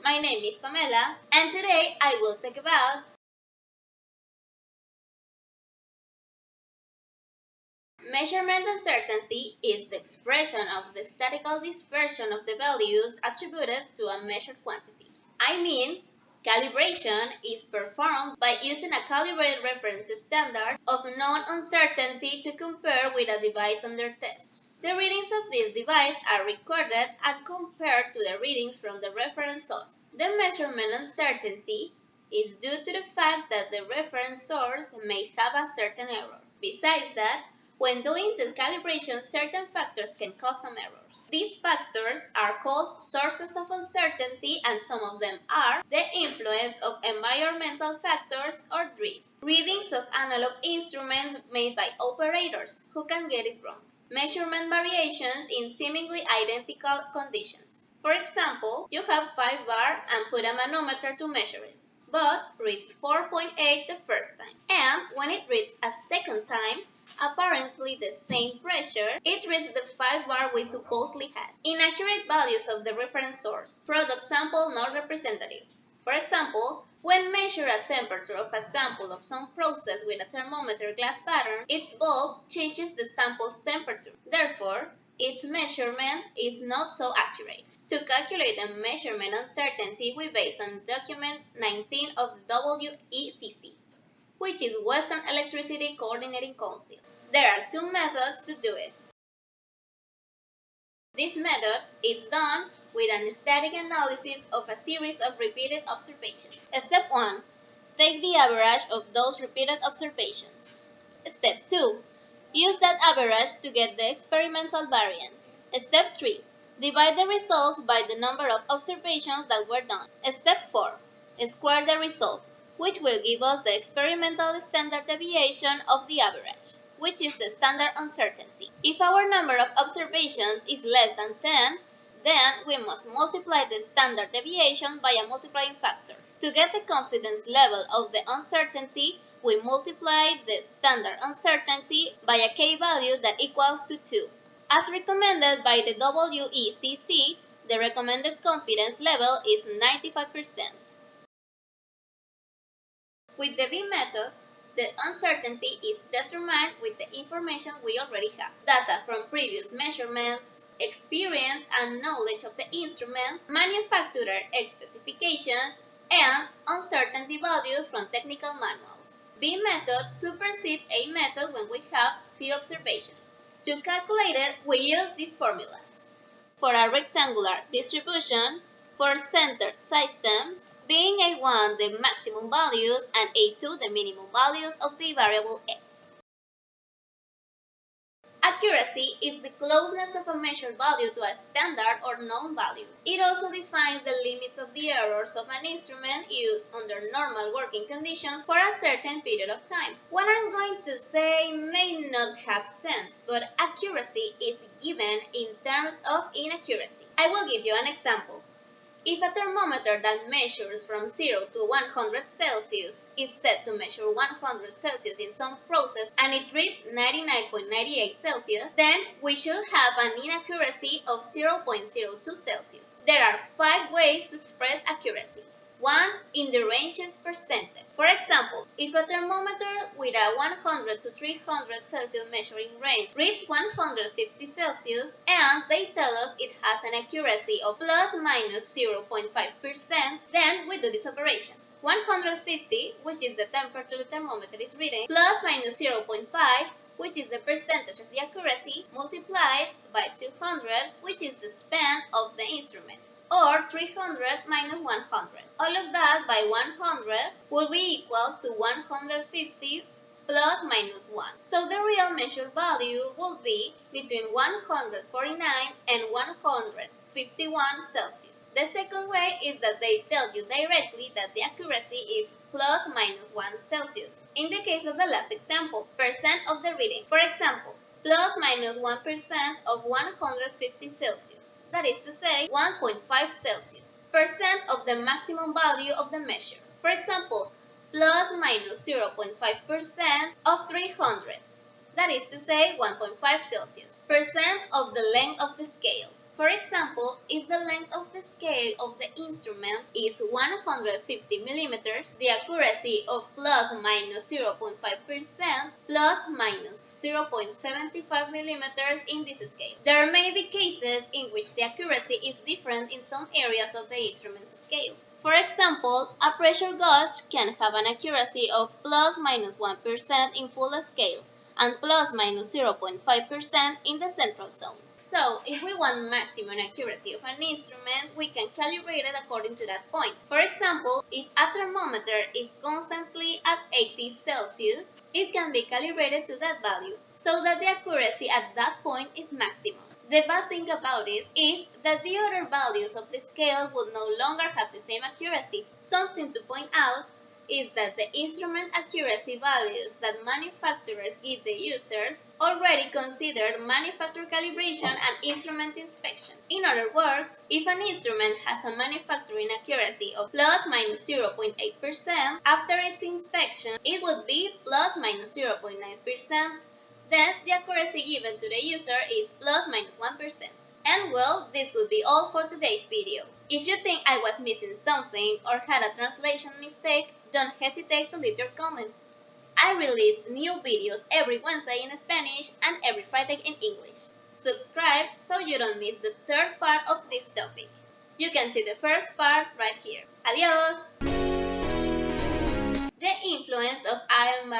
My name is Pamela, and today I will talk about measurement uncertainty is the expression of the statistical dispersion of the values attributed to a measured quantity. I mean, calibration is performed by using a calibrated reference standard of known uncertainty to compare with a device under test. The readings of this device are recorded and compared to the readings from the reference source. The measurement uncertainty is due to the fact that the reference source may have a certain error. Besides that, when doing the calibration, certain factors can cause some errors. These factors are called sources of uncertainty, and some of them are the influence of environmental factors or drift, readings of analog instruments made by operators who can get it wrong, measurement variations in seemingly identical conditions. For example, you have 5 bar and put a manometer to measure it, but reads 4.8 the first time, and when it reads a second time, apparently the same pressure, it reads the 5 bar we supposedly had. Inaccurate values of the reference source. Product sample not representative. For example, when measure a temperature of a sample of some process with a thermometer glass pattern, its bulb changes the sample's temperature. Therefore, its measurement is not so accurate. To calculate the measurement uncertainty, we base on document 19 of the WECC, which is Western Electricity Coordinating Council. There are 2 methods to do it. This method is done with an static analysis of a series of repeated observations. Step 1. Take the average of those repeated observations. Step 2. Use that average to get the experimental variance. Step 3. Divide the results by the number of observations that were done. Step 4. Square the result, which will give us the experimental standard deviation of the average, which is the standard uncertainty. If our number of observations is less than 10, then we must multiply the standard deviation by a multiplying factor. To get the confidence level of the uncertainty, we multiply the standard uncertainty by a k-value that equals to 2. As recommended by the WECC, the recommended confidence level is 95%. With the B method, the uncertainty is determined with the information we already have. Data from previous measurements, experience and knowledge of the instrument, manufacturer specifications, and uncertainty values from technical manuals. B method supersedes A method when we have few observations. To calculate it, we use these formulas. For a rectangular distribution, for centered systems, being A1 the maximum values and A2 the minimum values of the variable x. Accuracy is the closeness of a measured value to a standard or known value. It also defines the limits of the errors of an instrument used under normal working conditions for a certain period of time. What I'm going to say may not have sense, but accuracy is given in terms of inaccuracy. I will give you an example. If a thermometer that measures from 0 to 100 Celsius is set to measure 100 Celsius in some process and it reads 99.98 Celsius, then we should have an inaccuracy of 0.02 Celsius. There are 5 ways to express accuracy. 1. In the ranges percentage. For example, if a thermometer with a 100 to 300 Celsius measuring range reads 150 Celsius and they tell us it has an accuracy of plus minus 0.5%, then we do this operation. 150, which is the temperature the thermometer is reading, plus minus 0.5, which is the percentage of the accuracy, multiplied by 200, which is the span of the instrument, or 300 minus 100. All of that by 100 will be equal to 150 plus minus 1. So the real measured value will be between 149 and 151 Celsius. The second way is that they tell you directly that the accuracy is plus minus 1 Celsius. In the case of the last example, percent of the reading. For example, plus minus 1% of 150 Celsius, that is to say 1.5 Celsius, percent of the maximum value of the measure. For example, plus minus 0.5% of 300, that is to say 1.5 Celsius, percent of the length of the scale. For example, if the length of the scale of the instrument is 150 millimeters, the accuracy of plus minus 0.5% plus minus 0.75 millimeters in this scale. There may be cases in which the accuracy is different in some areas of the instrument's scale. For example, a pressure gauge can have an accuracy of plus minus 1% in full scale and plus minus 0.5% in the central zone. So, if we want maximum accuracy of an instrument, we can calibrate it according to that point. For example, if a thermometer is constantly at 80 Celsius, it can be calibrated to that value, so that the accuracy at that point is maximum. The bad thing about this is that the other values of the scale would no longer have the same accuracy. Something to point out is that the instrument accuracy values that manufacturers give the users already consider manufacturer calibration and instrument inspection. In other words, if an instrument has a manufacturing accuracy of plus minus 0.8%, after its inspection it would be plus minus 0.9%. Then the accuracy given to the user is plus minus 1%. And well, this would be all for today's video. If you think I was missing something or had a translation mistake, don't hesitate to leave your comment. I release new videos every Wednesday in Spanish and every Friday in English. Subscribe so you don't miss the third part of this topic. You can see the first part right here. Adios! The influence of iron